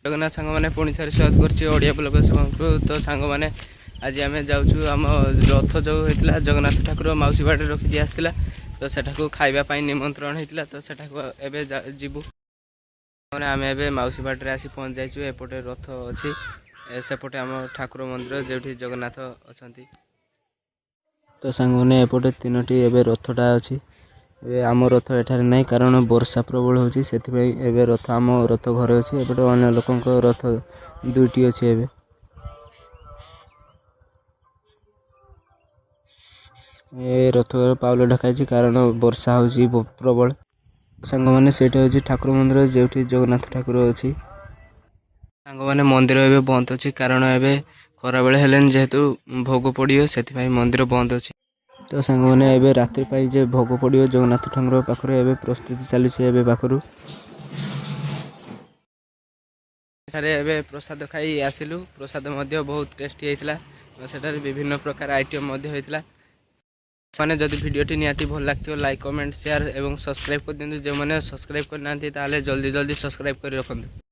जगन्नाथ सांग मैंने पुणी थे स्वागत करिया ब्लॉग तो सांग मैंने आज आम जाऊँ आम रथ जो होता जगन्नाथ ठाकुर मौसी बाड़े रखी आसाला तो सेठाक खावाई निमंत्रण होता तो सेठाक जीवु आम ए मौसी बाड़े आसी पहुँच जाइए एपटे रथ अच्छी सेपटे आम ठाकुर मंदिर जो जगन्नाथ अच्छा तो सांग मैंने एपटे तीनोटी रथटा अच्छी आम रथ एठार नहीं कारण वर्षा प्रबल होची से रथ आम रथ घरे अच्छे एपटे अन्य लोक रथ दुईटी अच्छे ए रथ पाउल ढकाई कारण वर्षा होची प्रबल सांग मैंने से ठाकुर मंदिर जो जगन्नाथ ठाकुर अच्छी सांग मैंने मंदिर एवं बंद अच्छी कारण एवं खरा बेले हेले जेहेतु भोग पड़ो से मंदिर बंद अच्छी तो सांग मैंने एवं रात्रि जे भोग पड़ो जगन्नाथ ठाकुर पाखे एवं प्रस्तुति चलुचे पाखु एवं प्रसाद खाई आसिलु प्रसाद बहुत टेस्टी होता सेठारे विभिन्न प्रकार आइटम होता मैंने जदि भिडियोटी निहाती भल लगे लाइक कमेंट शेयर और सब्सक्राइब कर दिखाँ जो मैंने सब्सक्राइब करना जल्दी जल्दी सब्सक्राइब कर रखते।